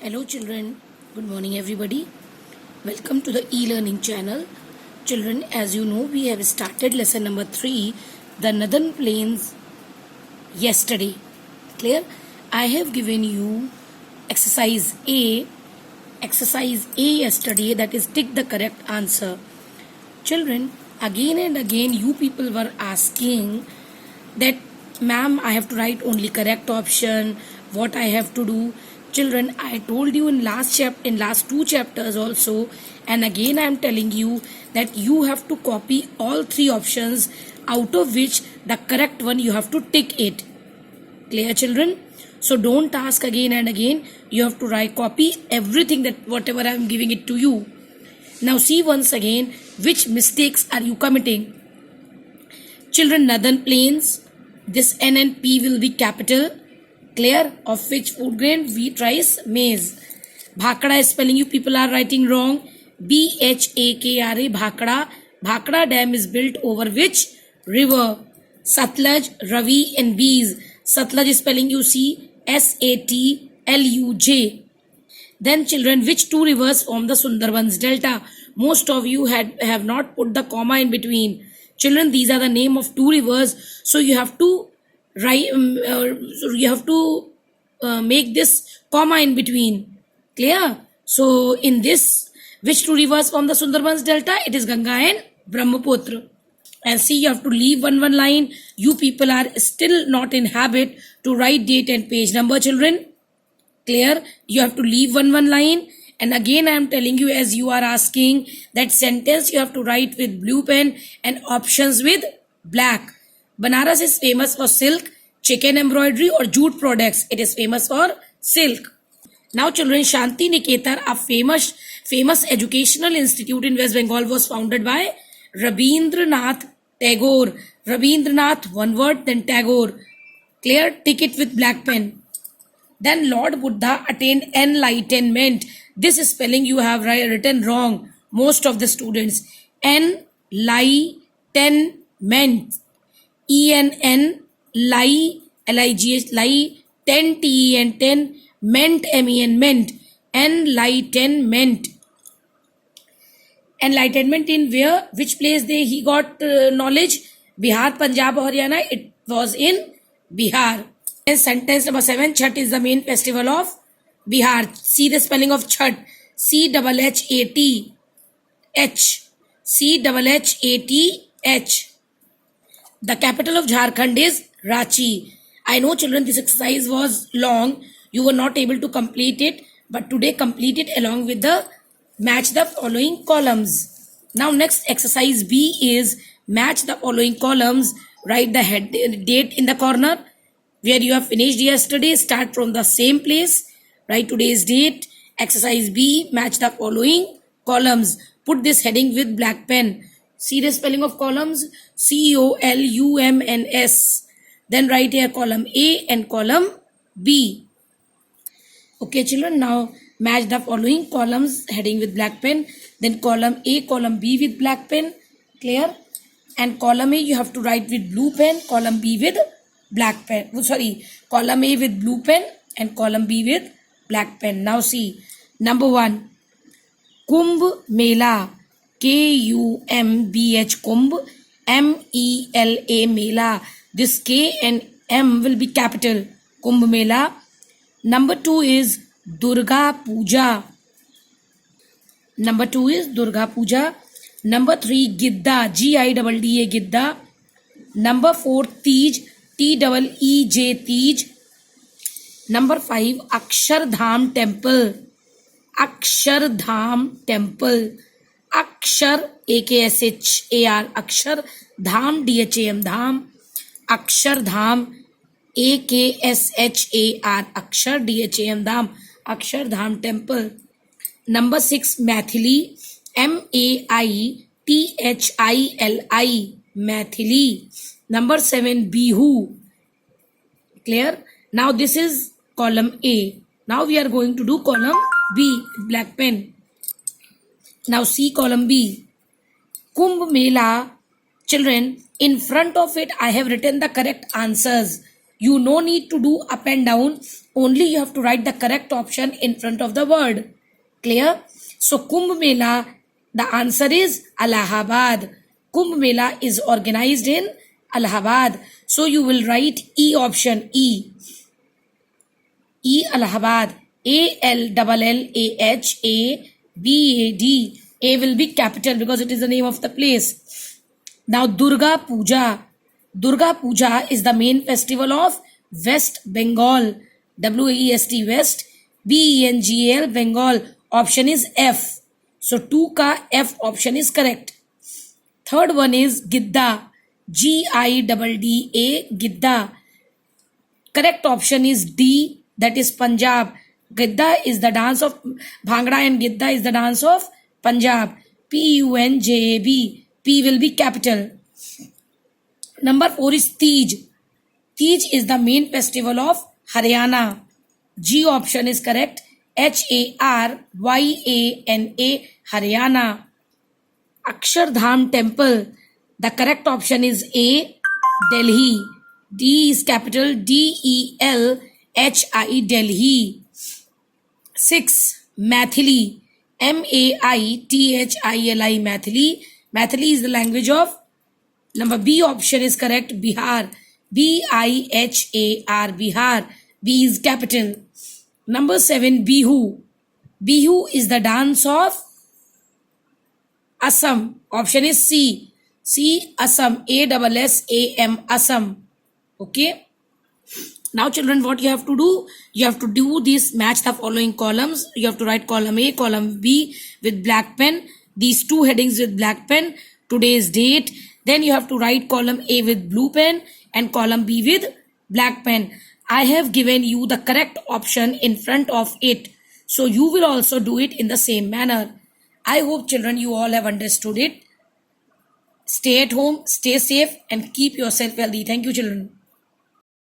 Hello children, good morning everybody. Welcome to the e-learning channel. Children, as you know, we have started lesson number 3, the Northern Plains yesterday. Clear? I have given you exercise A yesterday, that is tick the correct answer. Children, again and again you people were asking that ma'am, I have to write only correct option, what I have to do. Children, I told you in last two chapters also, and again I am telling you that you have to copy all three options, out of which the correct one you have to tick it. Clear children? So don't ask again and again. You have to copy everything, that whatever I am giving it to you. Now see once again, which mistakes are you committing? Children, Northern Plains, this N and P will be capital. Clear? Of which food grain? Wheat, rice, maize. Bhakra spelling you people are writing wrong. Bhakra. Bhakra. Bhakra dam is built over which river? Satluj, Ravi and Bees. Satluj spelling you see Satluj. Then children, which two rivers form the Sundarbans Delta? Most of you have not put the comma in between. Children, these are the name of two rivers. So you have to write. Make this comma in between. Clear? So in this, which two rivers form the Sundarbans Delta? It is Ganga and Brahmaputra. And see, you have to leave one line. You people are still not in habit to write date and page number, children. Clear? You have to leave one line. And again I am telling you, as you are asking, that sentence you have to write with blue pen and options with black. Banaras is famous for silk, chicken embroidery or jute products. It is famous for silk. Now children, Shanti Niketan, a famous educational institute in West Bengal, was founded by Rabindranath Tagore. Rabindranath, one word, then Tagore. Clear? Tick it with black pen. Then Lord Buddha attained enlightenment. This spelling you have written wrong, most of the students. Enlightenment. E-N-N, lie, L-I-G-H, lie, ten, T-E-N, ten, ment, M-E-N, ment. Enlightenment. Enlightenment in where? Which place he got knowledge? Bihar, Punjab, Haryana. It was in Bihar. And sentence number 7, Chhath is the main festival of Bihar. See the spelling of Chhath. C-H-H-A-T-H. C-H-H-A-T-H. The capital of Jharkhand is Ranchi. I know children, this exercise was long. You were not able to complete it. But today complete it along with the match the following columns. Now next exercise B is match the following columns. Write the head date in the corner. Where you have finished yesterday, start from the same place. Write today's date. Exercise B, match the following columns. Put this heading with black pen. See the spelling of columns? C-O-L-U-M-N-S. Then write here column A and column B. Okay children, now match the following columns, heading with black pen. Then column A, column B with black pen. Clear? And column A you have to write with blue pen, column B with black pen. Column A with blue pen and column B with black pen. Now see, number 1, Kumbh Mela. K-U-M-B-H, Kumbh, M-E-L-A, Mela. This K and M will be capital. Kumbh Mela. Number 2 is Durga Puja. Number 2 is Durga Puja. Number 3, Gidda, G-I-D-D-A, Gidda. Number 4, Tej, T-E-E-J, Tej. Number 5, Akshardham Temple. Akshardham Temple. Akshar, A-K-S-H-A-R, Akshar, Dham, D-H-A-M, Dham. Akshardham, A-K-S-H-A-R, Akshar, D-H-A-M, Dham. Akshardham Temple. Number 6, Maithili, M-A-I-T-H-I-L-I, Maithili. Number 7, Bihu. Clear? Now this is column A. Now we are going to do column B, black pen. Now see column B. Kumbh Mela. Children, in front of it I have written the correct answers. You no need to do up and down. Only you have to write the correct option in front of the word. Clear? So Kumbh Mela, the answer is Allahabad. Kumbh Mela is organized in Allahabad. So you will write E option, E. E Allahabad. ALLLAHABAD. A will be capital because it is the name of the place. Now Durga Puja. Durga Puja is the main festival of West Bengal. WEST West. BENGAL Bengal. Option is F. So 2 ka F option is correct. Third one is Gidda. GIDDA. Gidda. Correct option is D. That is Punjab. Gidda is the dance of Bhangra and Gidda is the dance of Punjab. PUNJAB. P will be capital. Number 4 is Teej. Teej is the main festival of Haryana. G option is correct. HARYANA. Haryana. Akshardham Temple. The correct option is A. Delhi. D is capital. DELHI. Delhi. 6. Maithili. MAITHILI. Maithili. Maithili is the language of. Number B option is correct. Bihar. BIHAR. Bihar. B is capital. Number 7. Bihu. Bihu is the dance of Assam. Option is C. C. Assam. ASSAM. Assam. Okay. Now children, what you have to do? You have to do this, match the following columns. You have to write column A, column B with black pen. These two headings with black pen. Today's date. Then you have to write column A with blue pen and column B with black pen. I have given you the correct option in front of it. So you will also do it in the same manner. I hope children you all have understood it. Stay at home, stay safe and keep yourself healthy. Thank you children.